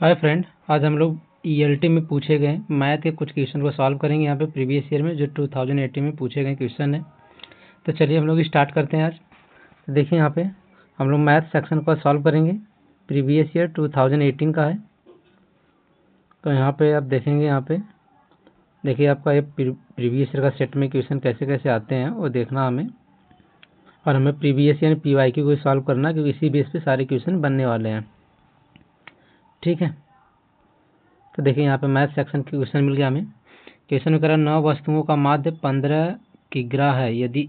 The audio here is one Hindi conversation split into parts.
हाय फ्रेंड, आज हम लोग ईएलटी में पूछे गए मैथ के कुछ क्वेश्चन को सॉल्व करेंगे। यहाँ पे प्रीवियस ईयर में जो 2018 में पूछे गए क्वेश्चन है। तो चलिए हम लोग स्टार्ट करते हैं आज। तो देखिए यहाँ पे हम लोग मैथ सेक्शन को सॉल्व करेंगे। प्रीवियस ईयर 2018 का है। तो यहाँ पे आप देखेंगे, यहाँ पे देखिए आपका ये प्रीवियस ईयर का सेट में क्वेश्चन कैसे कैसे आते हैं वो देखना हमें, और हमें प्रीवियस ईयर PYQ को सॉल्व करना, क्योंकि इसी बेस पे सारे क्वेश्चन बनने वाले हैं। ठीक है, तो देखिए यहाँ पे मैथ सेक्शन के क्वेश्चन मिल गया हमें। क्वेश्चन में कह रहा 9 वस्तुओं का माध्य 15 किग्रा है। यदि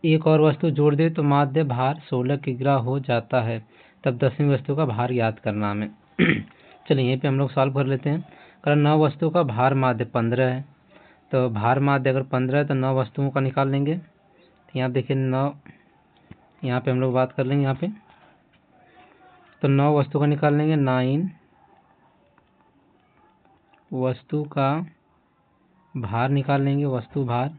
एक और वस्तु जोड़ दे तो माध्य भार 16 किग्रा हो जाता है। तब 10वीं वस्तु का भार याद करना हमें। चलिए यहीं पे हम लोग सॉल्व कर लेते हैं। कह रहा 9 वस्तु का भार माध्य 15 है। तो भार माध्य अगर 15 है तो 9 वस्तुओं का निकाल लेंगे। तो यहाँ देखिए 9, यहाँ पे हम लोग बात कर लेंगे। यहाँ पे तो 9 वस्तु का निकाल लेंगे। 9 वस्तु का भार निकाल लेंगे। वस्तु भार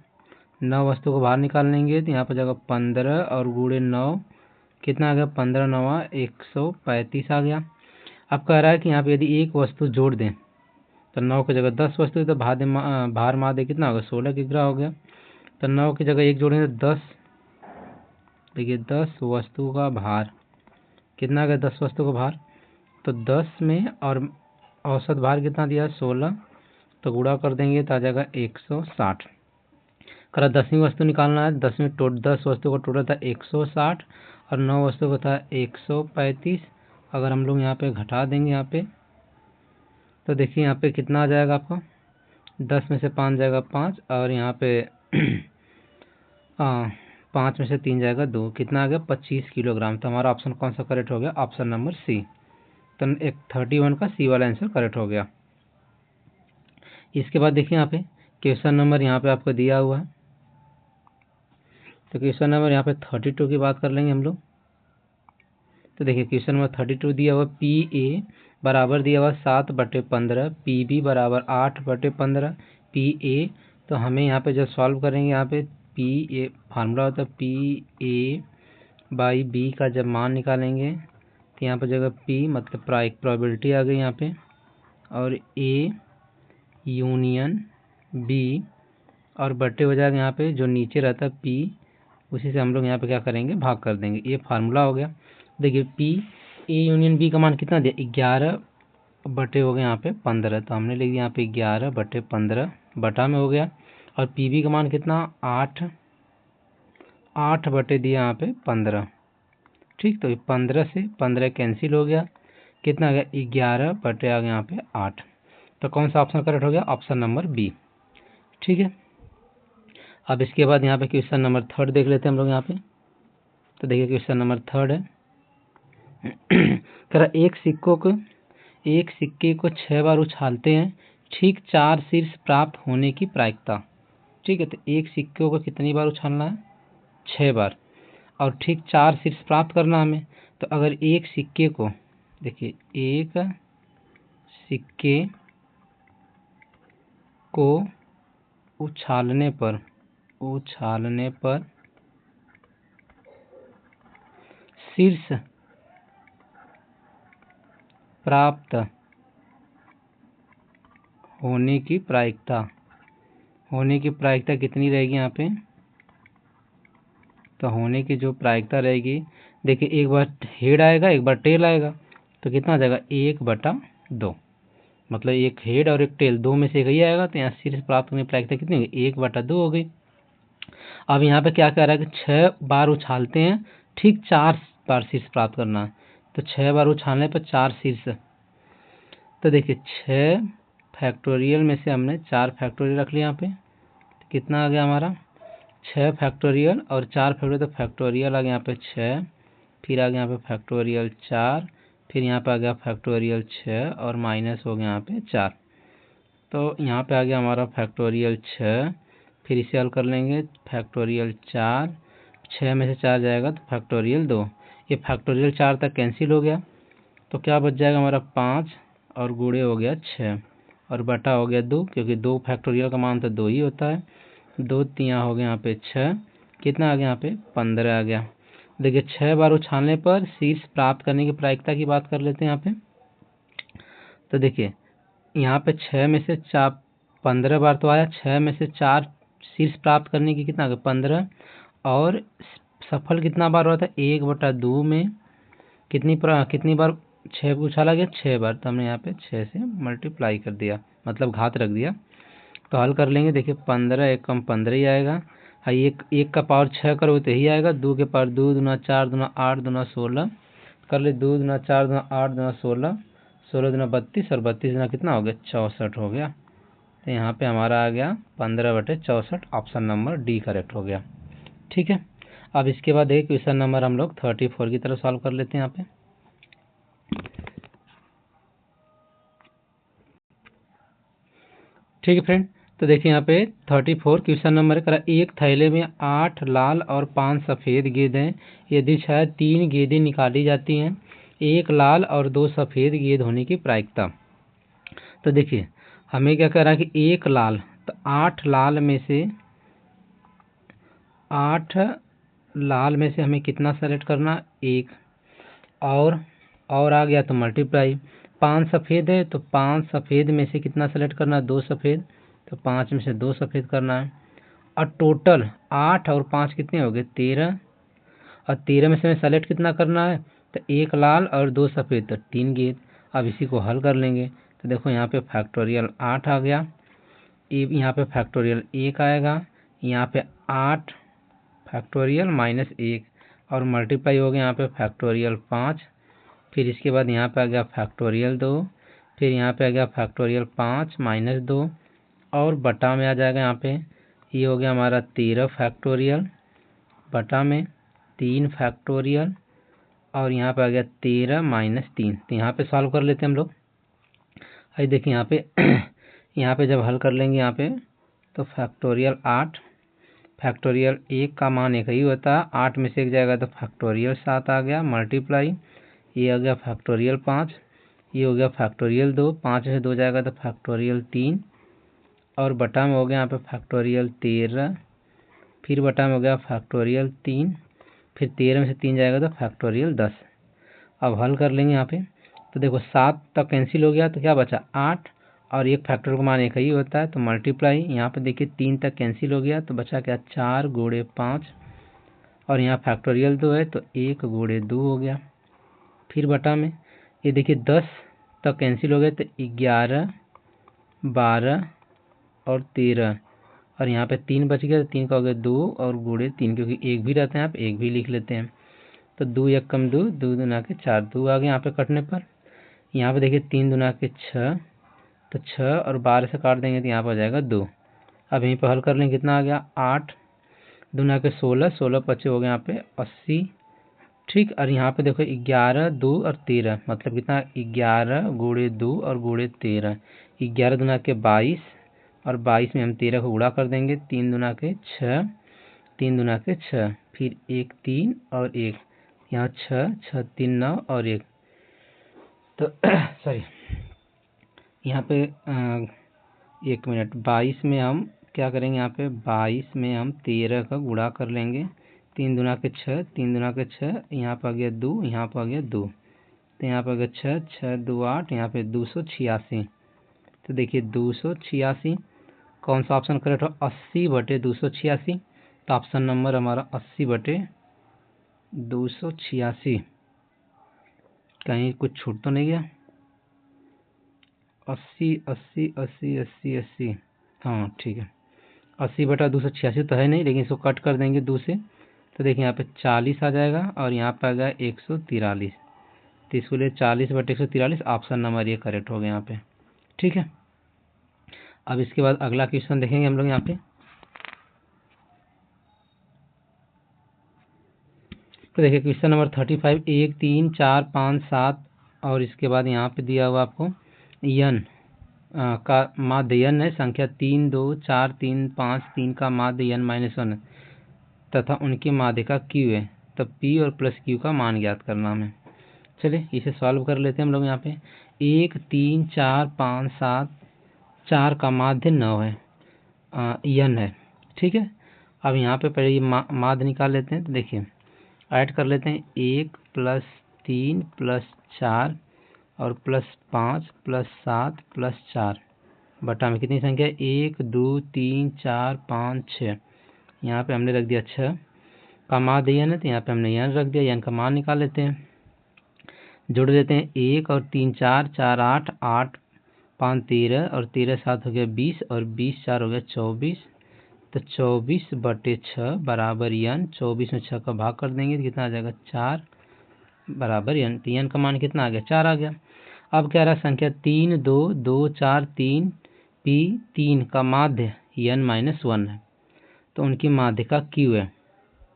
9 वस्तु को भार निकाल लेंगे। तो यहाँ पर जगह 15 और गुणे 9 कितना आ गया? 15 9 135 आ गया। अब कह रहा है कि यहाँ पे यदि एक वस्तु जोड़ दें तो 9 की जगह 10 वस्तु, तो भार माध्य कितना होगा? 16 किग्रा हो गया। तो 9 की जगह एक जोड़ेंगे तो 10, देखिए 10 वस्तु का भार कितना आ गया? 10 वस्तु का भार। तो 10 में और औसत भार कितना दिया? 16, तो गुणा कर देंगे तो आ जाएगा 160। करा 10वीं वस्तु निकालना है। 10 वस्तु का टोटल था 160 और 9 वस्तु का था 135। अगर हम लोग यहाँ पे घटा देंगे यहाँ पे, तो देखिए यहाँ पे कितना आ जाएगा आपका? 10 में से 5 जाएगा 5, और यहाँ पे 5 में से 3 जाएगा 2, कितना आ गया? 25 किलोग्राम। तो हमारा ऑप्शन कौन सा करेक्ट हो गया? Option number C. तो 31 का सी वाला आंसर करेक्ट हो गया। इसके बाद देखिए यहाँ पे क्वेश्चन नंबर यहाँ पे आपको दिया हुआ है। तो क्वेश्चन नंबर यहाँ पे 32 की बात कर लेंगे हम लोग। तो देखिए क्वेश्चन नंबर 32 दिया हुआ, PA बराबर दिया हुआ 7/15, PB बराबर 8/15, PA। तो हमें यहाँ पे जब सॉल्व करेंगे, यहाँ पे PA फार्मूला होता है PA/B का जब मान निकालेंगे तो यहाँ पर जगह P मतलब प्रोबेबिलिटी आ गई यहाँ पे, और A यूनियन B, और बट्टे हो जाएगा यहाँ पे जो नीचे रहता है P, उसी से हम लोग यहाँ पे क्या करेंगे? भाग कर देंगे। ये फार्मूला हो गया। देखिए A यूनियन B का मान कितना दिया? 11 बटे हो गए यहाँ पे 15, तो हमने लिख दिया यहाँ पे 11/15 बटा में हो गया। और PB का मान कितना? 8 बटे दिया यहाँ पे 15। ठीक, तो 15 से 15 कैंसिल हो गया, कितना आ गया? 11 बटे आ गया यहाँ पे 8। तो कौन सा ऑप्शन करेक्ट हो गया? Option number B. ठीक है, अब इसके बाद यहाँ पे क्वेश्चन नंबर 3 देख लेते हैं हम लोग यहाँ पे। तो देखिए क्वेश्चन नंबर 3 है। कह रहा एक सिक्के को 6 बार उछालते हैं, ठीक 4 शीर्ष प्राप्त होने की प्रायिकता। ठीक है, तो एक सिक्के को कितनी बार उछालना है? 6 बार, और ठीक 4 शीर्ष प्राप्त करना हमें। तो अगर एक सिक्के को, देखिए एक सिक्के को उछालने पर शीर्ष प्राप्त होने की प्रायिकता कितनी रहेगी यहाँ पे? तो होने की जो प्रायिकता रहेगी, देखिए एक बार हेड आएगा, एक बार टेल आएगा, तो कितना आ जाएगा? 1/2। मतलब एक हेड और एक टेल, दो में से एक ही आएगा। तो यहाँ शीर्ष प्राप्त होने की प्रायिकता कितनी होगी? 1/2 हो गई। अब यहाँ पे क्या कह रहा है कि 6 बार उछालते हैं, ठीक 4 बार शीर्ष प्राप्त करना है। तो 6 बार उछालने पर 4 शीर्ष, तो देखिए 6 फैक्टोरियल में से हमने 4 फैक्टोरियल रख लिया यहाँ पे। तो कितना आ गया हमारा? 6 फैक्टोरियल और 4 फैक्टोरियल, तो फैक्टोरियल आ गया यहाँ पे 6, फिर आ गया यहाँ पे फैक्टोरियल 4, फिर यहाँ पे आ गया फैक्टोरियल 6, और माइनस हो गया यहाँ पे 4। तो यहाँ पे आ गया हमारा फैक्टोरियल 6, फिर इसे हल कर लेंगे। फैक्टोरियल 4, 6 में से 4 जाएगा तो फैक्टोरियल 2, ये फैक्टोरियल 4 तक कैंसिल हो गया। तो क्या बच जाएगा हमारा? 5 और गुणे हो गया 6, और बटा हो गया 2, क्योंकि 2 फैक्टोरियल का मान तो 2 ही होता है। 2 तियाँ हो गया यहाँ पे 6, कितना आ गया यहाँ पे? 15 आ गया। देखिए 6 बार उछालने पर शीर्ष प्राप्त करने की प्रायिकता की बात कर लेते हैं यहाँ पे। तो देखिए यहाँ पे 6 में से 4 15 बार तो आया, 6 में से 4 शीर्ष प्राप्त करने की कितना 15, और सफल कितना बार हुआ था 1/2 में कितनी बार 6 पूछा गया 6 बार, तो हमने यहाँ पे 6 से मल्टीप्लाई कर दिया, मतलब घात रख दिया। तो हल कर लेंगे, देखिए 15 एक कम 15 ही आएगा, हाँ एक का पावर 6 करो तो यही आएगा, 2 के पावर 2 दूना 4 दूना 8 दूना 16 कर ले, 2 दूना 4 दूना 8 दूना 16, 16 दूना 32 और 32 दूना कितना हो गया 64 हो गया। तो यहाँ पे हमारा आ गया 15/64, ऑप्शन नंबर डी करेक्ट हो गया। ठीक है, अब इसके बाद एक क्वेश्चन नंबर हम लोग 34 की तरफ सॉल्व कर लेते हैं यहाँ पे। ठीक है फ्रेंड, तो देखिए यहाँ पे 34 क्वेश्चन नंबर करा, एक थैले में 8 लाल और 5 सफ़ेद गेंदें, यदि 3 गेंदें निकाली जाती हैं, 1 लाल और 2 सफ़ेद गेंद होने की प्रायिकता। तो देखिए हमें क्या कह रहा है कि 1 लाल, तो 8 लाल में से हमें कितना सेलेक्ट करना 1, और आ गया तो मल्टीप्लाई, 5 सफ़ेद है तो 5 सफ़ेद में से कितना सेलेक्ट करना 2 सफ़ेद, तो 5 में से 2 सफ़ेद करना है, और टोटल 8 और 5 कितने हो गए 13, और 13 में से हमें सेलेक्ट कितना करना है, तो 1 लाल और 2 सफ़ेद, तो 3 गेंद। अब इसी को हल कर लेंगे, तो देखो यहाँ पे फैक्टोरियल 8 आ गया, यहाँ पे फैक्टोरियल 1 आएगा, यहाँ पे 8 फैक्टोरियल -1 और मल्टीप्लाई हो गया यहाँ पे फैक्टोरियल 5, फिर इसके बाद यहाँ पे आ गया फैक्टोरियल 2, फिर यहाँ पे आ गया फैक्टोरियल 5 -2 और बटा में आ जाएगा यहाँ पे, ये हो गया हमारा 13 फैक्टोरियल बटा में 3 फैक्टोरियल, और यहाँ पे आ गया 13 -3। तो यहाँ पे सॉल्व कर लेते हैं हम लोग। अरे देखिए यहाँ पे यहाँ पे जब हल कर लेंगे यहाँ पे, तो फैक्टोरियल 8 फैक्टोरियल 1 का मान एक ही होता है, 8 में से 1 जाएगा तो फैक्टोरियल 7 आ गया, मल्टीप्लाई ये आ गया फैक्टोरियल 5, ये हो गया फैक्टोरियल 2, 5 में से 2 जाएगा तो फैक्टोरियल 3, और बटा में हो गया यहाँ पे फैक्टोरियल 13, फिर बटा में हो गया फैक्टोरियल 3, फिर 13 में से 3 जाएगा तो फैक्टोरियल 10। अब हल कर लेंगे यहाँ पे, तो देखो 7 तक कैंसिल हो गया तो क्या बचा 8, और एक फैक्टर का मान एक ही होता है, तो मल्टीप्लाई यहाँ पे देखिए 3 तक कैंसिल हो गया तो बचा क्या 4 गुणे 5, और यहाँ फैक्टोरियल 2 है तो 1 गुणे 2 हो गया, फिर बटा में ये देखिए 10 तक कैंसिल हो गया तो 11 12 और 13, और यहाँ पे 3 बच गया तो 3 का हो गया 2 और गुणे 3, क्योंकि 1 भी रहते हैं आप 1 भी लिख लेते हैं, तो 2 1 कम 2, 2 दूना के 4, 2 आ गया यहाँ पे कटने पर। यहाँ पे देखिए 3 दूना के 6, तो 6 और 12 से काट देंगे तो यहाँ पर आ जाएगा 2। अब यहीं पर हल कर लेंगे, कितना आ गया 8 दूना के 16, 16 25 हो गया यहाँ पे 80। ठीक, और यहाँ पे देखो 11 2 और 13, मतलब कितना 11 गुणे 2 और गुणे 13, 11 दूना के 22, और 22 में हम 13 को गुणा कर देंगे, 3 दूना के 6, 3 दूना के 6, फिर 1 3 और 1, यहाँ 6 6 3 9 और 1, तो सॉरी यहाँ पे 1 मिनट, 22 में हम क्या करेंगे, यहाँ पे 22 में हम 13 का गुणा कर लेंगे, 3 दूना के 6, 3 दूना के 6, यहाँ पर आ गया 2, यहाँ पर आ गया 2, तो यहाँ पर आ गया 6 6 2 8, यहाँ पे 286। तो देखिए 286 कौन सा ऑप्शन करेक्ट हो 80/286, तो ऑप्शन नंबर हमारा 80/286। कहीं कुछ छूट तो नहीं गया, 80 80 80 80 80, हाँ ठीक है 80/286 तो है नहीं, लेकिन इसको कट कर देंगे 2 से, तो देखिए यहाँ पे 40 आ जाएगा, और यहाँ पे आ गया 143, तो इसको लिए 40/143, ऑप्शन नंबर ये करेक्ट हो गया यहाँ पे। ठीक है, अब इसके बाद अगला क्वेश्चन देखेंगे हम लोग यहाँ पे। तो देखिए क्वेश्चन नंबर 35, 1 3 4 5 7, और इसके बाद यहाँ पे दिया हुआ आपको यन का माध्य यन है, संख्या 3 2 4 3 5 3 का माध्य यन -1 तथा उनके माध्य का क्यू है, तब पी और प्लस क्यू का मान ज्ञात करना हमें। चलिए इसे सॉल्व कर लेते हैं हम लोग। यहाँ पे 1 3 4 5 7, 4 का माध्य 9 है, यन है। ठीक है, अब यहाँ पे पहले ये माध्य निकाल लेते हैं, तो देखिए ऐड कर लेते हैं 1 + 3 + 4, और +5 +7 +4 बटा में कितनी संख्या है 1 2 3 4 5 6। यहाँ पे हमने रख दिया 6 का मान दिया ना, तो यहाँ पे हमने n रख दिया, n का मान निकाल लेते हैं। जोड़ देते हैं 1 और 3 4 4 8 8 5 13 और 13 7 हो गया 20 और 20 4 हो गया 24। तो 24/6 बराबर n। 24 में 6 का भाग कर देंगे तो कितना आ जाएगा 4 बराबर n। तो n का मान कितना आ गया 4 आ गया। अब कह रहा है संख्या 3 2 2 4 3 P 3 का माध्य n-1 है, तो उनकी माध्यिका Q है।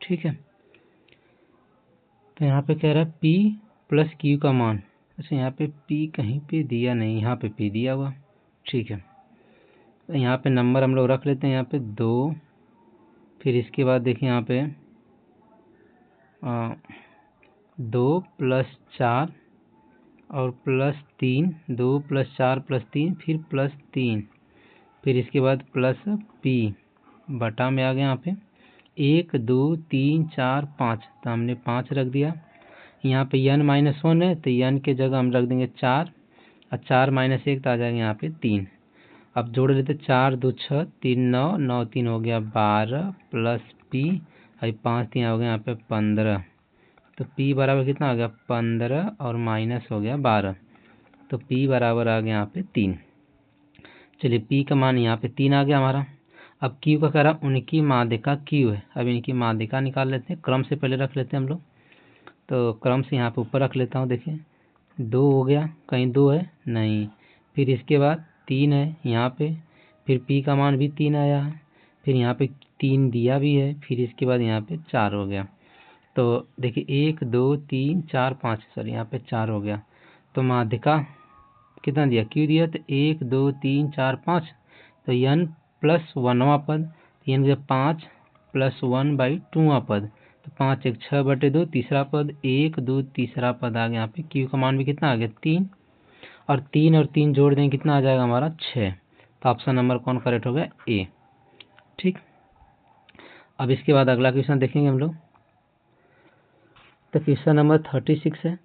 ठीक है, तो यहाँ पे कह रहा है P + Q का मान। अच्छा, यहाँ पे P कहीं पे दिया नहीं, यहाँ पे P दिया हुआ। ठीक है, तो यहाँ पे नंबर हम लोग रख लेते हैं, यहाँ पे 2। फिर इसके बाद देखिए यहाँ पे 2 + 4 और +3, 2 + 4 +3 फिर +3, फिर इसके बाद +P बटा में आ गया यहाँ पे 1 2 3 4 5, तो हमने 5 रख दिया। यहाँ पे n-1 है, तो n के जगह हम रख देंगे 4 और 4 - 1 तो आ जाएगा यहाँ पे 3। अब जोड़ लेते 4 2 6 3 9 9 3 हो गया 12 +P और 5 3 हो गया यहाँ पे 15। तो P बराबर कितना आ गया 15 और माइनस हो गया 12, तो P बराबर आ गया यहाँ पे 3। चलिए P का मान यहाँ पे 3 आ गया हमारा। अब Q का कह रहा उनकी माध्यिका Q है। अब इनकी माध्यिका निकाल लेते हैं, क्रम से पहले रख लेते हैं हम लोग। तो क्रम से यहाँ पे ऊपर रख लेता हूँ। देखिए 2 हो गया, कहीं 2 है नहीं, फिर इसके बाद 3 है यहाँ पे, फिर P का मान भी 3 आया है, फिर यहाँ पे 3 दिया भी है, फिर इसके बाद यहाँ पे 4 हो गया। तो देखिए 1 2 3 4 5, सॉरी यहाँ पे 4 हो गया। तो माध्यिका कितना दिया Q दिया, तो 1 2 3 4 5, तो n+1वां पद, n के 5 +1/2वां पद, तो 5 1 6/2 तीसरा पद, 1 2 तीसरा पद आ गया। यहाँ पे Q का मान भी कितना आ गया 3, और 3 और 3 जोड़ देंगे कितना आ जाएगा हमारा 6। तो ऑप्शन नंबर कौन करेक्ट हो गया A। ठीक, अब इसके बाद अगला क्वेश्चन देखेंगे हम लोग। तो क्वेश्चन नंबर 36 है।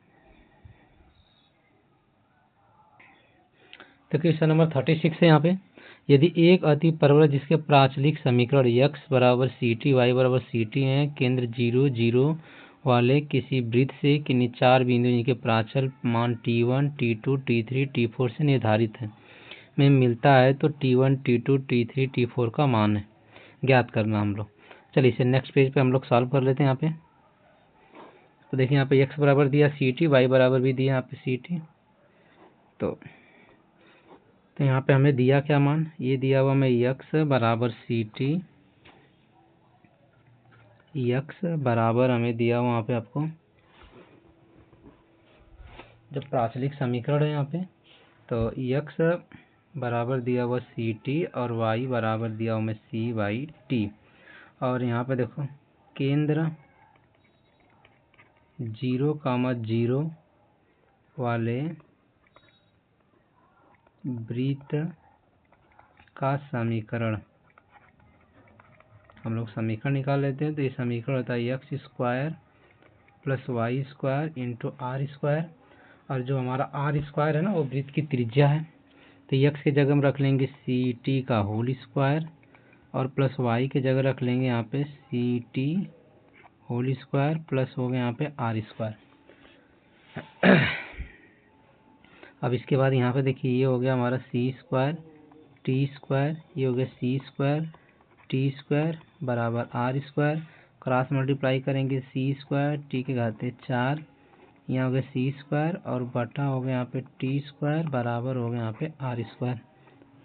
तो क्वेश्चन नंबर 36 है यहाँ पे, यदि एक अति परवलय जिसके प्राचलिक समीकरण x = ct y = ct है, केंद्र 0 0 वाले किसी वृत्त से किन्हीं 4 बिंदु जिनके प्राचल मान t1 t2 t3 t4 से निर्धारित है में मिलता है, तो t1 t2 t3 t4 का मान है ज्ञात करना हम लोग। चलिए इसे नेक्स्ट पेज पे हम लोग सॉल्व कर लेते हैं। यहाँ पे तो देखिए यहाँ पे x बराबर दिया ct, y बराबर भी दिया यहाँ पे ct। तो यहाँ पे हमें दिया क्या मान, ये दिया हुआ हमें x बराबर ct, x बराबर हमें दिया हुआ वहाँ पे आपको जब प्राचलिक समीकरण है यहाँ पे, तो x बराबर दिया हुआ ct और y बराबर दिया हुआ हमें c/t। और यहाँ पे देखो केंद्र 0, 0 वाले वृत्त का समीकरण, हम लोग समीकरण निकाल लेते हैं। तो ये समीकरण होता है x² + y² × r², और जो हमारा r² है ना वो वृत्त की त्रिज्या है, तो x की जगह हम रख लेंगे ct का होल स्क्वायर और +y की जगह रख लेंगे यहाँ पे ct होल स्क्वायर प्लस हो गया यहाँ पे r²। अब इसके बाद यहाँ पे देखिए ये हो गया हमारा c² t², ये हो गया c² t² बराबर r², क्रॉस मल्टीप्लाई करेंगे c² t के घाते 4, यहाँ हो गया c² और बटा हो गया यहाँ पे t² बराबर हो गया यहाँ पे r²।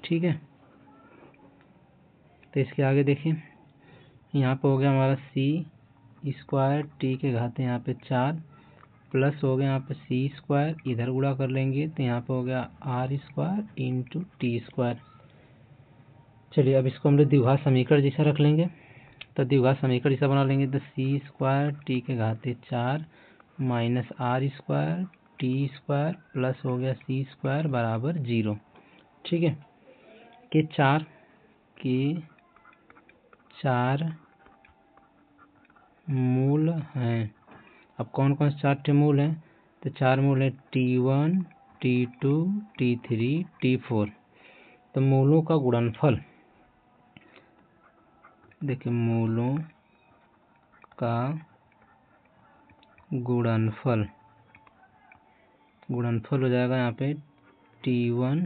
ठीक है, तो इसके आगे देखिए यहाँ पे हो गया हमारा c² t के घाते यहाँ पे 4 प्लस हो गया यहाँ पे c², इधर गुणा कर लेंगे तो यहाँ पे हो गया r² × t²। चलिए अब इसको हम लोग द्विघात समीकरण जैसा रख लेंगे। तो द्विघात समीकरण जैसा बना लेंगे, तो c² t के घाते 4 माइनस r² t² प्लस हो गया c² बराबर 0। ठीक है, के 4 मूल हैं। अब कौन कौन से 4 मूल हैं, तो 4 मूल है t1 T2 T3 T4। तो मूलों का गुणनफल, देखिए मूलों का गुणनफल हो जाएगा यहाँ पे T1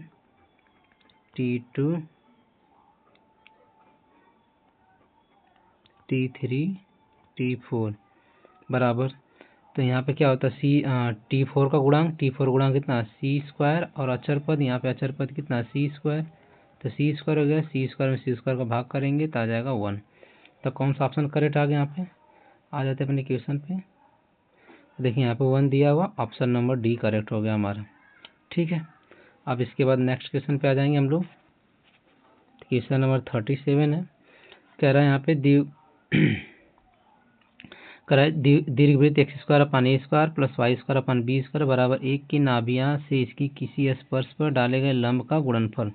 T2 T3 T4 बराबर। तो यहाँ पे क्या होता है T4 का गुणांक, T4 गुणांक कितना C स्क्वायर, और अचर पद यहाँ पे अचर पद कितना C स्क्वायर। तो C स्क्वायर हो गया, C स्क्वायर में C स्क्वायर का भाग करेंगे तो आ जाएगा 1। तो कौन सा ऑप्शन करेक्ट आ गया? यहाँ पे आ जाते हैं अपने क्वेश्चन पे। देखिए यहाँ पे 1 दिया हुआ, ऑप्शन नंबर डी करेक्ट हो गया हमारा। ठीक है, अब इसके बाद नेक्स्ट क्वेश्चन पे आ जाएंगे हम लोग। क्वेश्चन नंबर 37 है। कह रहा है यहाँ पे दीर्घवृत्त एक्स स्क्वायर अपान ए square plus y square upon B square बराबर 1 की नाभियां से इसकी किसी स्पर्श पर डाले गए लंब का गुणनफल।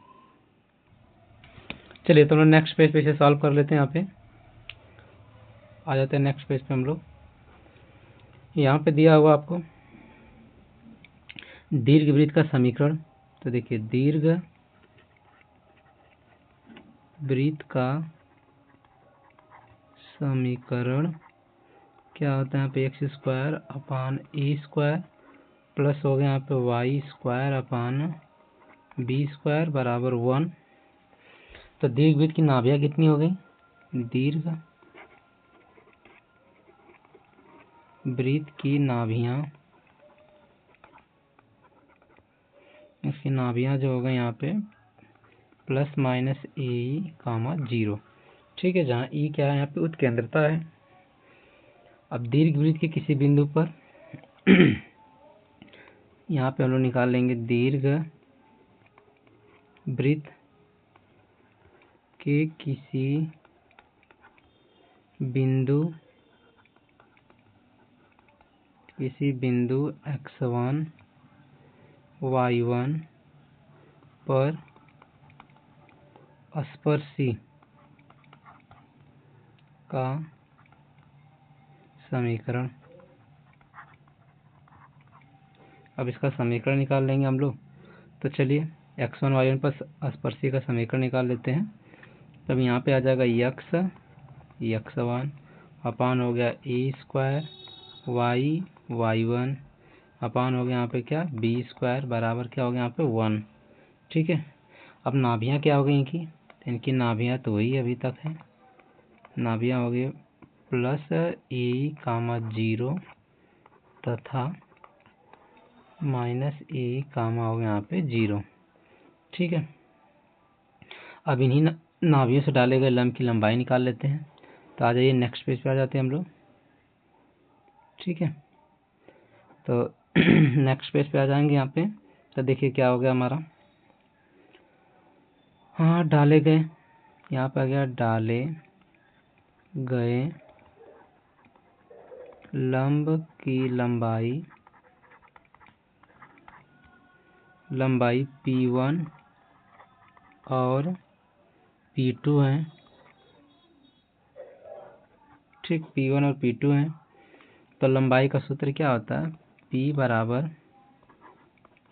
चलिए तो हम लोग नेक्स्ट पेज पे इसे सॉल्व कर लेते हैं। यहाँ पे आ जाते हैं नेक्स्ट पेज पे हम लोग। यहाँ पे दिया हुआ आपको दीर्घवृत्त का समीकरण। तो देखिए दीर्घवृत्त का समीकरण क्या होता है? यहाँ पे एक्स स्क्वायर अपान ए स्क्वायर प्लस हो गया यहाँ पे Y square upon B square बराबर 1। तो दीर्घवृत्त की नाभियां कितनी हो गई? दीर्घवृत्त की नाभियां, इसकी नाभियां जो हो गई यहाँ पे प्लस माइनस ए कामा 0। ठीक है, जहाँ ई क्या है? यहाँ पे उत्केंद्रता है। अब दीर्घवृत्त के किसी बिंदु पर यहाँ पे हम लोग निकाल लेंगे दीर्घवृत्त के किसी बिंदु x1 y1 पर स्पर्शी का समीकरण। अब इसका समीकरण निकाल लेंगे हम लोग। तो चलिए x1 y1 पर स्पर्शी का समीकरण निकाल लेते हैं। तब यहाँ पे आ जाएगा x1 अपान हो गया ए स्क्वायर y1 अपान हो गया यहाँ पे क्या बी स्क्वायर बराबर क्या हो गया यहाँ पे 1। ठीक है, अब नाभियाँ क्या हो गई इनकी? इनकी नाभियाँ तो वही अभी तक है, नाभियाँ हो गई प्लस ए कामा 0 तथा माइनस ए कामा हो गया यहाँ पे 0। ठीक है, अब इन्हीं नाभियों से डाले गए लंब की लंबाई निकाल लेते हैं। तो आ जाइए नेक्स्ट पेज पे आ जाते हैं हम लोग। ठीक है, तो नेक्स्ट पेज पे आ जाएंगे यहाँ पे। तो देखिए क्या हो गया हमारा, हाँ डाले गए, यहाँ पे आ गया डाले गए लंब की लंबाई P1 और P2 है। ठीक, P1 और P2 है। तो लंबाई का सूत्र क्या होता है? P बराबर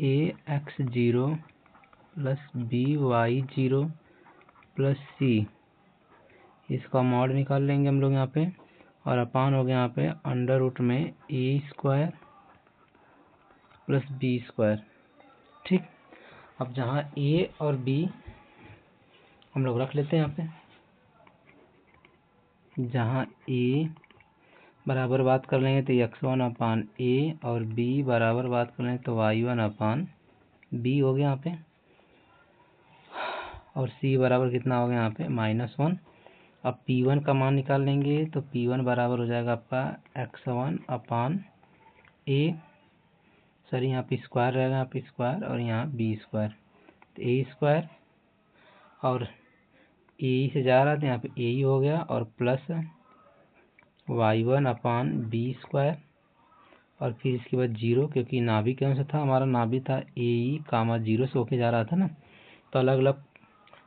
AX0 plus BY0 plus C। इसका मॉड निकाल लेंगे हम लोग यहाँ पे, और अपान हो गया यहाँ पे अंडर रूट में ए स्क्वायर प्लस बी स्क्वायर। ठीक, अब जहाँ ए और बी हम लोग रख लेते हैं यहाँ पे, जहाँ ए बराबर बात कर लेंगे तो x1 अपान ए और b बराबर बात कर लेंगे तो y1 अपान बी हो गया यहाँ पे, और c बराबर कितना हो गया यहाँ पे -1। अब P1 का मान निकाल लेंगे तो P1 बराबर हो जाएगा आपका x1 अपान ए, सॉरी यहाँ पे स्क्वायर रहेगा, यहाँ पे स्क्वायर और यहाँ बी स्क्वायर, तो ए स्क्वायर और ए से जा रहा था यहाँ पे ए ही हो गया, और प्लस y1 अपान बी स्क्वायर, और फिर इसके बाद 0, क्योंकि नाभि कौन सा था? हमारा नाभि था ए कामा 0 से होके जा रहा था ना, तो अलग अलग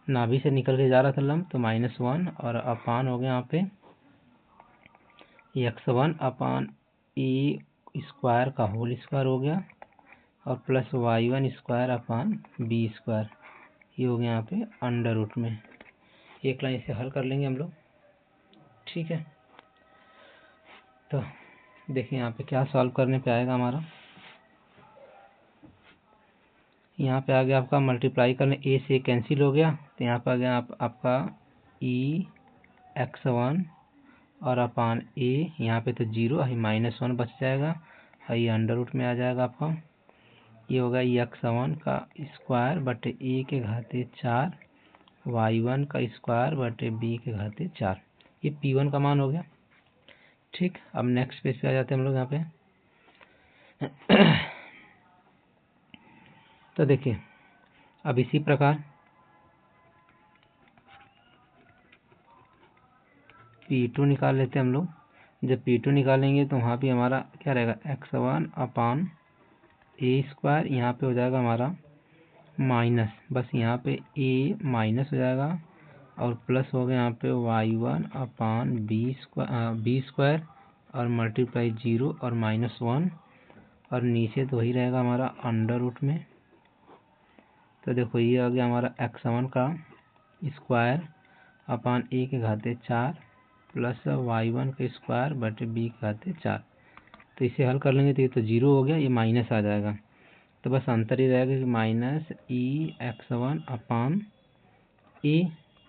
नाभि से निकल के जा रहा था लंब, तो -1 और अपान हो गया यहाँ पे x1 अपान ए स्क्वायर का होल स्क्वायर हो गया, और प्लस y1² अपान b², ये हो गया यहाँ पे अंडर रूट में। एक लाइन से हल कर लेंगे हम लोग, ठीक है। तो देखिए यहाँ पे क्या सॉल्व करने पे आएगा हमारा, यहाँ पे आ गया आपका मल्टीप्लाई करने, ए से कैंसिल हो गया, तो यहाँ पे आ गया आपका x1 और अपान ए, यहाँ पे तो 0 है, -1 बच जाएगा, ये अंडर रूट में आ जाएगा आपका। ये होगा x1 का स्क्वायर बटे a के घाते 4, y1 का स्क्वायर बटे b के घाते 4, ये p1 का मान हो गया, ठीक। अब नेक्स्ट पेज पे आ जाते हैं हम लोग यहाँ पे। तो देखिए अब इसी प्रकार P2 निकाल लेते हैं हम लोग। जब P2 निकालेंगे तो वहाँ भी हमारा क्या रहेगा, x1 अपान a², यहाँ पे हो जाएगा हमारा माइनस, बस यहाँ पे a माइनस हो जाएगा, और प्लस हो गया यहाँ पे y1 अपान b² और मल्टीप्लाई 0 और -1, और नीचे तो वही रहेगा हमारा अंडर रूट में। तो देखो ये आ गया हमारा x1 का स्क्वायर अपान a के घाते 4 प्लस y1 का स्क्वायर बटे b के घाते 4। तो इसे हल कर लेंगे तो ये तो 0 हो गया, ये माइनस आ जाएगा, तो बस अंतर ही रहेगा कि माइनस x1 अपान a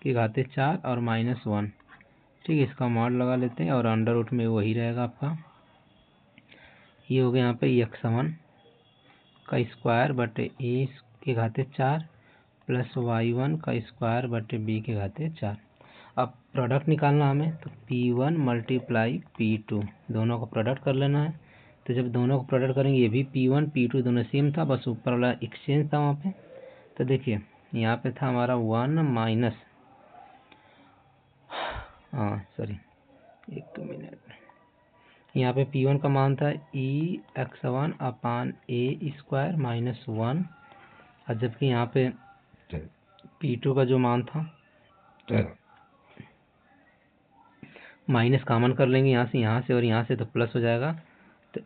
के घाते 4 और -1, ठीक है। इसका मॉड लगा लेते हैं और अंडर रूट में वही रहेगा आपका। ये हो गया यहाँ पे x1 का स्क्वायर बटे a के घाते 4 प्लस y1 का स्क्वायर बटे b के घाते 4। अब प्रोडक्ट निकालना हमें, तो P1 मल्टीप्लाई P2, दोनों का प्रोडक्ट कर लेना है। तो जब दोनों को प्रोडक्ट करेंगे, ये भी P1 P2 दोनों सेम था, बस ऊपर वाला एक्सचेंज था वहाँ पे। तो देखिए यहाँ पे था हमारा 1 माइनस, एक मिनट, यहाँ पे P1 का मान था x1 अपान a² -1, और जबकि यहाँ पे P2 का जो मान था, माइनस कॉमन कर लेंगे यहाँ से और यहाँ से, तो प्लस हो जाएगा। तो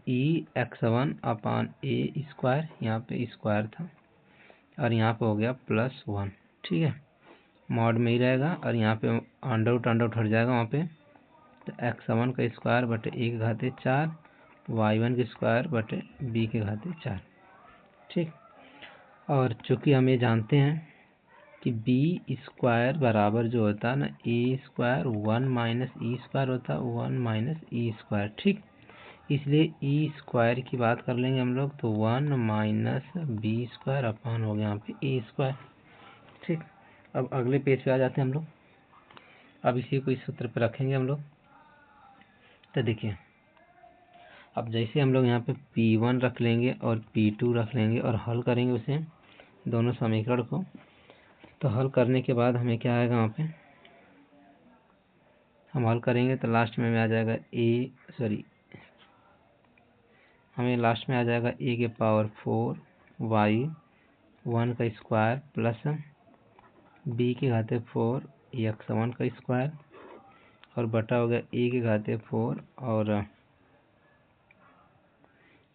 x1 अपान a², यहाँ पे स्क्वायर था और यहाँ पे हो गया +1, ठीक है, मॉड में ही रहेगा, और यहाँ पे अंडर रूट हट जाएगा वहाँ पे। तो x1 का स्क्वायर बटे a के घाते 4, y1 का स्क्वायर बटे b के घाते 4, ठीक। और चूँकि हम ये जानते हैं कि b² बराबर जो होता है ना a², 1 माइनस e² होता है, 1 माइनस e², ठीक। इसलिए e² की बात कर लेंगे हम लोग, तो 1 माइनस b² अपान हो गया यहाँ पे a², ठीक। अब अगले पेज पे आ जाते हैं हम लोग। अब इसी को इस सूत्र पे रखेंगे हम लोग। तो देखिए अब जैसे हम लोग यहाँ पे P1 रख लेंगे और P2 रख लेंगे और हल करेंगे उसे, दोनों समीकरण को, तो हल करने के बाद हमें क्या आएगा, वहाँ पे हम हल करेंगे तो लास्ट में आ जाएगा हमें लास्ट में आ जाएगा a के पावर 4 y1 का स्क्वायर प्लस b के घाते 4 x1 का स्क्वायर, और बटा हो गया a के घाते 4, और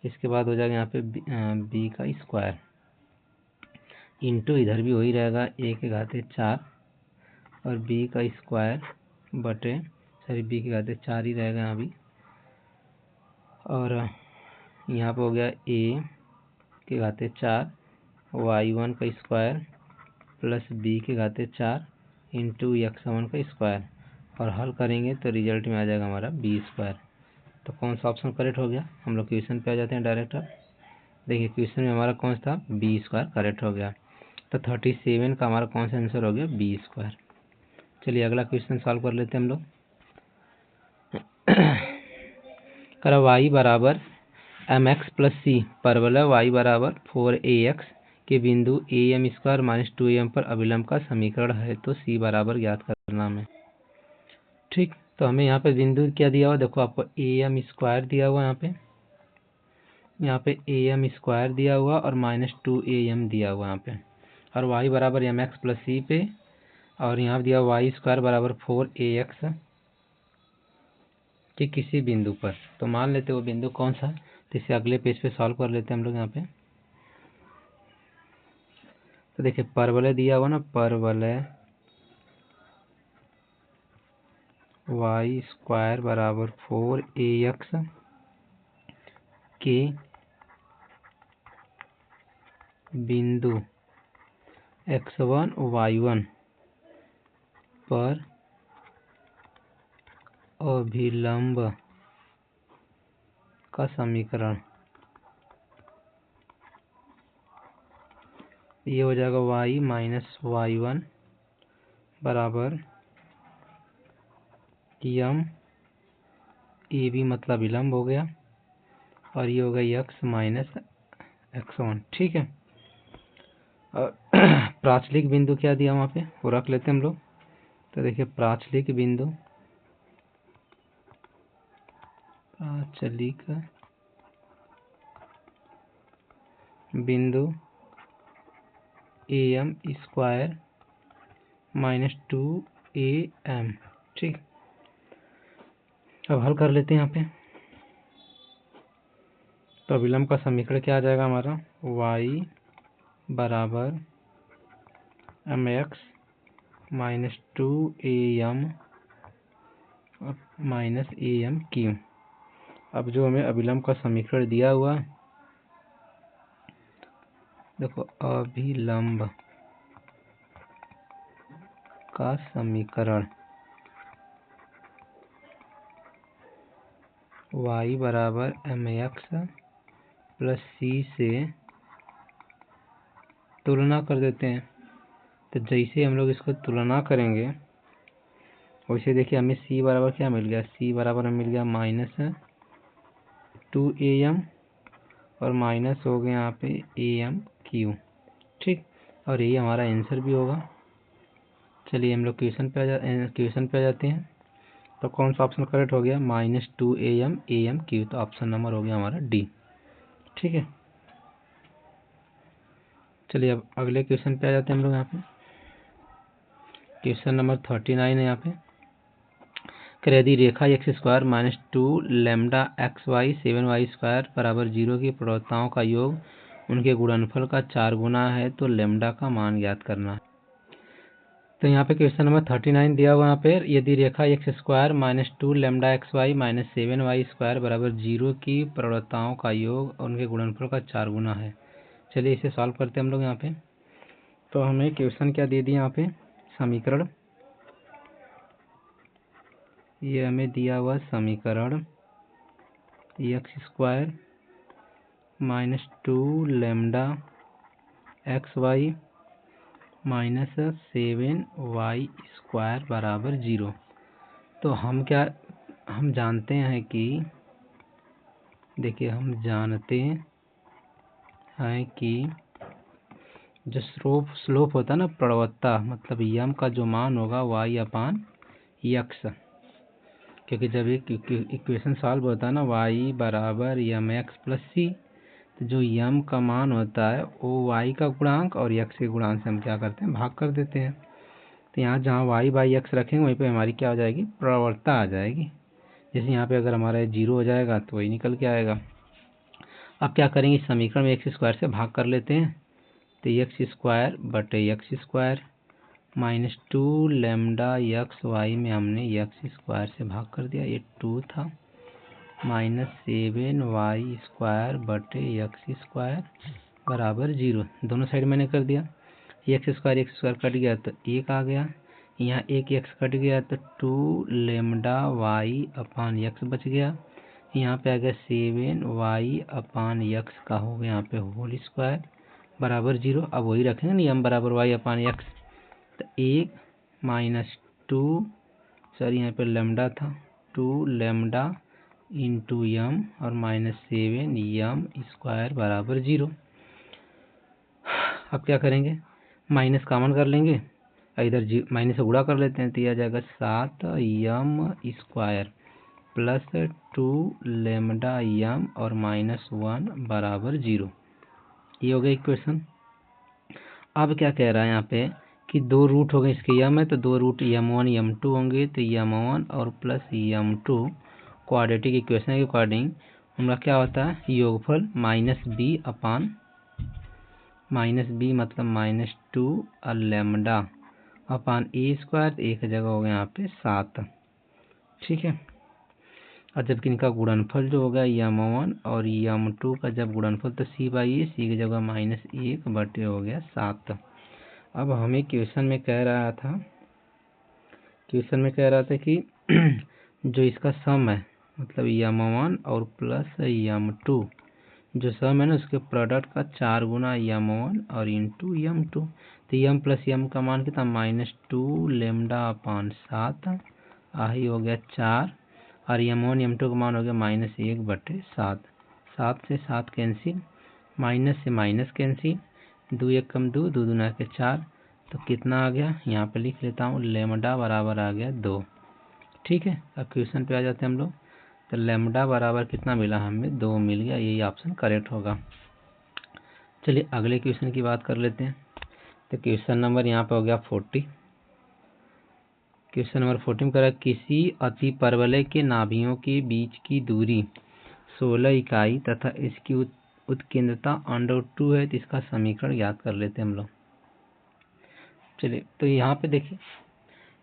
इसके बाद हो जाएगा यहाँ पे b का स्क्वायर, इंटू इधर भी वही रहेगा a के घाते 4 और b का स्क्वायर बटे b के घाते 4 ही रहेगा यहाँ भी, और यहाँ पे हो गया a के घाते 4 y1 का स्क्वायर प्लस b के घाते 4 इंटू x1 का स्क्वायर, और हल करेंगे तो रिजल्ट में आ जाएगा हमारा b²। तो कौन सा ऑप्शन करेक्ट हो गया, हम लोग क्वेश्चन पे आ जाते हैं डायरेक्ट। अब देखिए क्वेश्चन में हमारा कौन सा था, b² करेक्ट हो गया। तो 37 का हमारा कौन सा आंसर हो गया, b²। चलिए अगला क्वेश्चन सॉल्व कर लेते हैं हम लोग। करा y बराबर mx प्लस सी परवलय y बराबर 4ax के बिंदु am² - 2am पर अभिलंब का समीकरण है, तो c बराबर ज्ञात करना में, ठीक। तो हमें यहाँ पे बिंदु क्या दिया हुआ, देखो आपको am² दिया हुआ, यहाँ पे am² दिया हुआ और -2am दिया हुआ यहाँ पे, और y बराबर mx प्लस सी पे, और यहाँ दिया y² बराबर 4ax, ठीक, किसी बिंदु पर। तो मान लेते वो बिंदु कौन सा है, तो इसे अगले पेज पे सॉल्व कर लेते हैं हम लोग यहाँ पे। तो देखिए परवलय दिया हुआ ना, परवलय वाई स्क्वायर बराबर 4ax के बिंदु x1 y1 पर अभिलंब का समीकरण, ये हो जाएगा y माइनस y1 बराबर यम ए बी मतलब विलंब हो गया, और ये हो गया x माइनस x1। ठीक है, और प्राचलिक बिंदु क्या दिया वहाँ पे वो रख लेते हैं हम लोग। तो देखिए प्राचलिक बिंदु am स्क्वायर माइनस 2am। ठीक, अब हल कर लेते हैं यहाँ पे। तो अभिलंब का समीकरण क्या आ जाएगा हमारा, y बराबर mx minus 2am minus am Q. अब जो हमें अभिलंब का समीकरण दिया हुआ, देखो अभिलंब का समीकरण y बराबर mx प्लस c से तुलना कर देते हैं। तो जैसे हम लोग इसको तुलना करेंगे वैसे देखिए हमें c बराबर क्या मिल गया, c बराबर हमें मिल गया माइनस 2am और माइनस हो गया यहाँ पे am क्यू। ठीक, और ये हमारा आंसर भी होगा। चलिए हम लोग क्वेश्चन पे आ जाते हैं। तो कौन सा ऑप्शन करेक्ट हो गया, माइनस 2am क्यू। तो ऑप्शन नंबर हो गया हमारा डी। ठीक है, चलिए अब अगले क्वेश्चन पे आ जाते हैं हम लोग। यहाँ पे क्वेश्चन नंबर 39 है। यहाँ पे यदि रेखा x square minus 2 lambda x y 7y square बराबर 0 की प्रवणताओं का योग उनके गुणनफल का 4 गुना है तो लेमडा का मान ज्ञात करना है। तो यहाँ पे क्वेश्चन नंबर 39 दिया हुआ, यहाँ पे यदि रेखा x square minus 2 lambda x Y minus 7y square बराबर 0 की प्रवणताओं का योग उनके गुणनफल का 4 गुना है। चलिए इसे सॉल्व करते हैं हम लोग। यहाँ पे तो हमें क्वेश्चन क्या दे दिया, यहाँ पे समीकरण, ये हमें दिया हुआ समीकरण X square minus 2 lambda x Y minus 7y square बराबर 0। तो हम जानते हैं कि देखिए हम जानते हैं कि जो स्लोप होता है ना, प्रवणता मतलब यम का जो मान होगा y अपान यक्स, क्योंकि जब एक इक्वेशन सॉल्व होता है ना y बराबर यम एक्स प्लस सी, तो जो यम का मान होता है वो y का गुणांक और x के गुणांक से हम क्या करते हैं, भाग कर देते हैं। तो यहाँ जहाँ y बाई एक्स रखेंगे वहीं पे हमारी क्या हो जाएगी, प्रवणता आ जाएगी। जैसे यहाँ पे अगर हमारा 0 हो जाएगा तो वही निकल के आएगा। अब क्या करेंगे, इस समीकरण में एक्स स्क्वायर से भाग कर लेते हैं। तो एक्स स्क्वायर बटे X square minus 2 lambda x Y में हमने एक्स स्क्वायर से भाग कर दिया, ये 2 था, माइनस 7y स्क्वायर बटे एक्स स्क्वायर बराबर 0। दोनों साइड मैंने कर दिया। एक्स स्क्वायर कट गया तो 1 आ गया, यहाँ एक एक्स कट गया तो 2 लेमडा वाई अपान एक्स बच गया। यहाँ पे आ गया 7y अपान एक्स का हो गया यहाँ पे होल स्क्वायर बराबर 0। अब वही रखेंगे ना, एम बराबर वाई अपान एक्स, तो 1 माइनस 2 सॉरी यहाँ पे लेमडा था, 2 लेमडा इंटू यम और माइनस 7 यम स्क्वायर बराबर 0। अब क्या करेंगे, माइनस कॉमन कर लेंगे, इधर माइनस से गुणा कर लेते हैं, तो यह आ जाएगा 7 यम स्क्वायर प्लस 2 लेमडा यम और माइनस 1 बराबर 0। ये हो गया इक्वेशन। अब क्या कह रहा है यहाँ पे कि 2 रूट हो गए इसके यम है, तो 2 रूट यम1 यम2 होंगे, तो यम1 और प्लस यम2 क्वाड्रेटिक इक्वेशन के अकॉर्डिंग हमारा क्या होता है, योगफल minus B upon minus B मतलब -2 और लैम्डा अपान ए स्क्वायर, एक जगह हो गया यहाँ पे 7। ठीक है, और जबकि इनका गुणनफल जो होगा यम1 और यम2 का जब गुणनफल तो c/a, सी की जगह -1 बटे हो गया 7। अब हमें क्वेश्चन में कह रहा था कि जो इसका सम है मतलब यम1 और प्लस यम2, जो सम है ना उसके प्रोडक्ट का 4 गुना यम1 और इंटू यम2, तो यम प्लस यम का मान कितना -2 लेमडा अपान 7, आही हो गया 4, और यम1 यम2 का मान हो गया -1 बटे 7। 7 से 7 कैंसिल, माइनस से माइनस कैंसिल, 2 1 कम 2, 2 दूना के 4, तो कितना आ गया यहाँ पे लिख लेता हूँ, लेमडा बराबर आ गया 2। ठीक है, अब क्वेश्चन पे आ जाते हैं हम लोग। तो लेमडा बराबर कितना मिला हमें, 2 मिल गया, यही ऑप्शन करेक्ट होगा। चलिए अगले क्वेश्चन की बात कर लेते हैं। तो क्वेश्चन नंबर यहाँ पे हो गया 40। क्वेश्चन नंबर 40 में कह रहा है किसी अति परवलय के नाभियों के बीच की दूरी 16 इकाई तथा इसकी उत्केंद्रता √2 है, तो इसका समीकरण याद कर लेते हैं हम लोग। चलिए तो यहाँ पे देखिए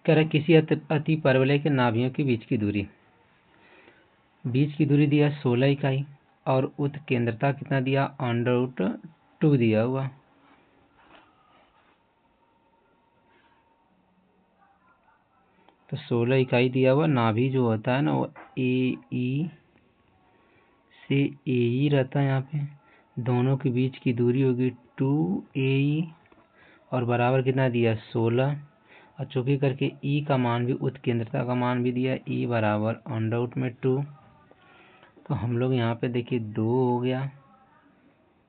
कह रहा है किसी अति परवलय के नाभियों के बीच की दूरी दिया 16 इकाई और उत्केंद्रता कितना दिया √2 दिया हुआ। तो 16 इकाई दिया हुआ, नाभि जो होता है ना वो AE से AE रहता है। यहाँ पे दोनों के बीच की दूरी होगी 2AE और बराबर कितना दिया 16, और चूंकि करके E का मान भी उत्केंद्रता का मान भी दिया, E बराबर √2। तो हम लोग यहाँ पे देखिए 2 हो गया,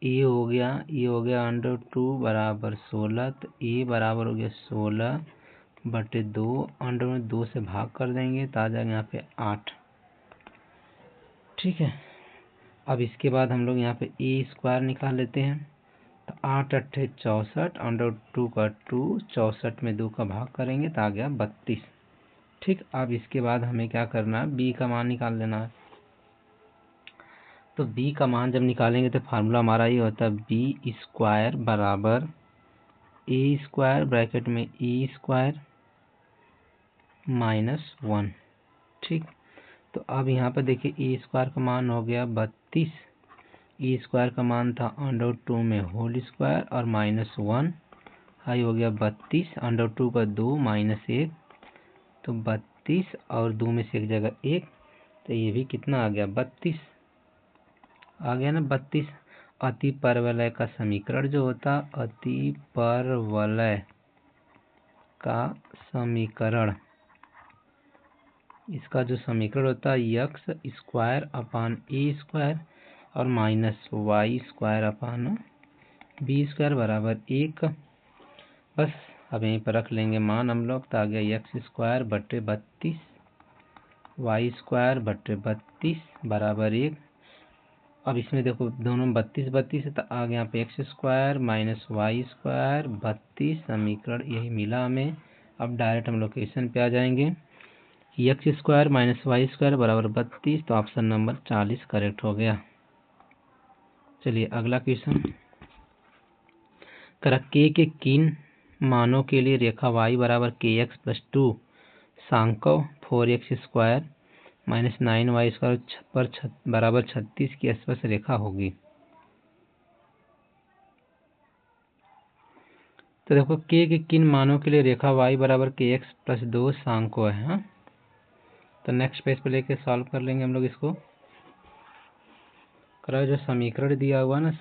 E हो गया √2 बराबर 16, तो E बराबर हो गया 16 बटे 2, √2 से भाग कर देंगे तो आ जाएगा यहाँ पे 8। ठीक है, अब इसके बाद हम लोग यहाँ पे ए स्क्वायर निकाल लेते हैं। तो 8 8 64, √2 का 2, 64 में 2 का भाग करेंगे तो आ गया 32। ठीक, अब इसके बाद हमें क्या करना है, बी का मान निकाल लेना है। तो बी का मान जब निकालेंगे तो फार्मूला हमारा ये होता है बी स्क्वायर बराबर ए स्क्वायर ब्रैकेट में ए स्क्वायर -1। ठीक, तो अब यहाँ पर देखिए ए स्क्वायर का मान हो गया 32, ए स्क्वायर का मान था √2 में होल स्क्वायर और -1, हाई हो गया 32, √2 का 2 -1, तो 32 और 2 में से एक जगह 1, तो ये भी कितना आ गया 32 आ गया ना 32। अति परवलय का समीकरण जो होता, अति परवलय का समीकरण, इसका जो समीकरण होता है एक्स स्क्वायर अपान ए स्क्वायर और -y square upon B square बराबर 1। बस अब यहीं पर रख लेंगे मान हम लोग, तो आ गया एक्स स्क्वायर बटे 32 वाई स्क्वायर बटे 32 बराबर 1। अब इसमें देखो दोनों में 32 32 है, तो आ गया यहाँ पे एक्स स्क्वायर -y स्क्वायर 32, समीकरण यही मिला हमें। अब डायरेक्ट हम लोग क्वेश्चन पे आ जाएंगे। एक्स स्क्वायर -y स्क्वायर बराबर 32, तो ऑप्शन नंबर 40 करेक्ट हो गया। चलिए अगला क्वेश्चन, करा के किन मानों के लिए रेखा y बराबर kx + 2 सांको 4x square -9y square पर बराबर 36 की स्पर्श रेखा होगी। तो देखो के किन मानों के लिए रेखा y बराबर kx + 2 सांको है। हाँ, तो नेक्स्ट पेज पे लेके सॉल्व कर लेंगे हम लोग इसको। करा जो समीकरण दिया हुआ ना,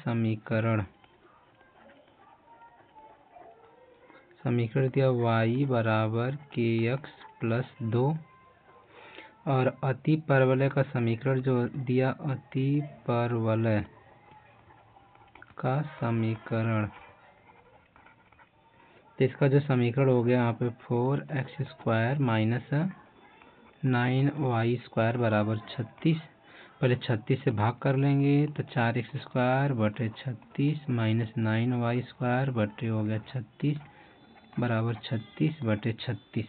समीकरण दिया y बराबर kx + 2 और अति परवलय का समीकरण जो दिया, अति परवलय का समीकरण, तो इसका जो समीकरण हो गया यहाँ पे 4x स्क्वायर -9y स्क्वायर बराबर 36। पहले 36 से भाग कर लेंगे तो 4x स्क्वायर बटे 36 -9y स्क्वायर बटे हो गया 36 बराबर 36 बटे 36।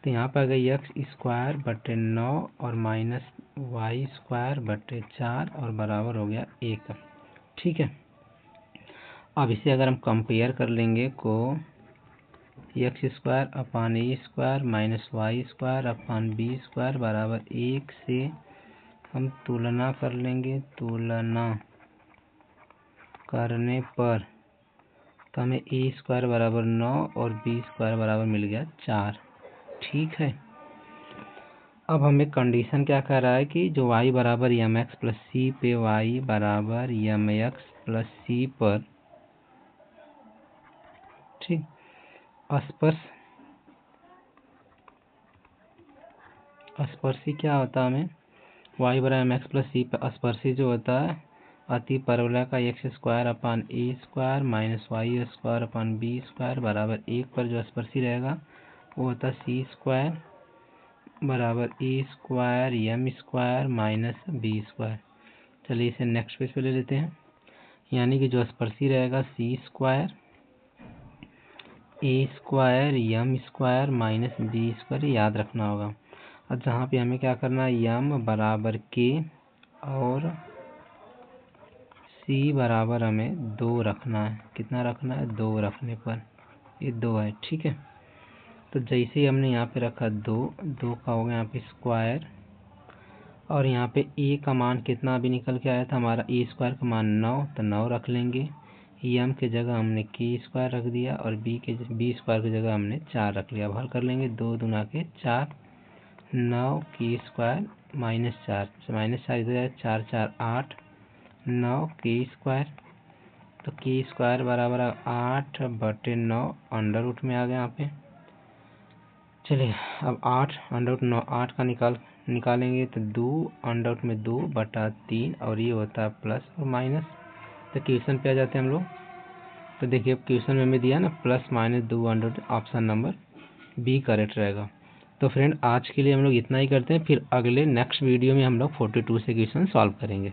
तो यहाँ पर आ गई एक्स स्क्वायर बटे 9 और -y स्क्वायर बटे 4 और बराबर हो गया 1। ठीक है, अब इसे अगर हम कंपेयर कर लेंगे को एक्स स्क्वायर अपान ए square minus y square upon B square बराबर 1 से हम तुलना कर लेंगे। तुलना करने पर तो हमें ए स्क्वायर बराबर 9 और बी स्क्वायर बराबर मिल गया 4। ठीक है, अब हमें कंडीशन क्या कह रहा है कि जो y बराबर एम एक्स प्लस सी पे y बराबर एम एक्स प्लस सी पर, ठीक, स्पर्शी क्या होता है, हमें y बराबर एम एक्स प्लस सी पर स्पर्शी जो होता है अति परवलय का एक्स स्क्वायर अपान ए square minus y square upon B square बराबर 1 पर जो स्पर्शी रहेगा वो होता है सी स्क्वायर बराबर a square m square minus b square. चलिए इसे नेक्स्ट पेज पे ले लेते हैं। यानी कि जो स्पर्शी रहेगा c square a square m square minus b square, याद रखना होगा। और जहाँ पे हमें क्या करना है, एम बराबर के और सी बराबर हमें 2 रखना है। कितना रखना है, 2 रखने पर ये 2 है। ठीक है, तो जैसे ही हमने यहाँ पे रखा 2 का हो गया यहाँ पे स्क्वायर, और यहाँ पे ए का मान कितना अभी निकल के आया था हमारा, ए स्क्वायर का मान 9, तो 9 रख लेंगे। एम के जगह हमने के स्क्वायर रख दिया और बी स्क्वायर की जगह हमने 4 रख लिया। अब हल कर लेंगे, 2 दूना के 4, 9 के स्क्वायर माइनस 4 इधर है, 4 4 8, 9 के स्क्वायर, तो के स्क्वायर बराबर 8/9 अंडर रूट में आ गया यहाँ पे। चलिए अब 8 अंडर रूट 9, 8 का निकालेंगे तो 2 अंडर रूट में 2/3, और ये होता है प्लस और माइनस। तो क्वेश्चन पे आ जाते हैं हम लोग। तो देखिए अब क्वेश्चन में दिया ना plus minus 2 under root, option number B correct रहेगा। तो फ्रेंड आज के लिए हम लोग इतना ही करते हैं, फिर अगले नेक्स्ट वीडियो में हम लोग 42 से क्वेश्चन सॉल्व करेंगे।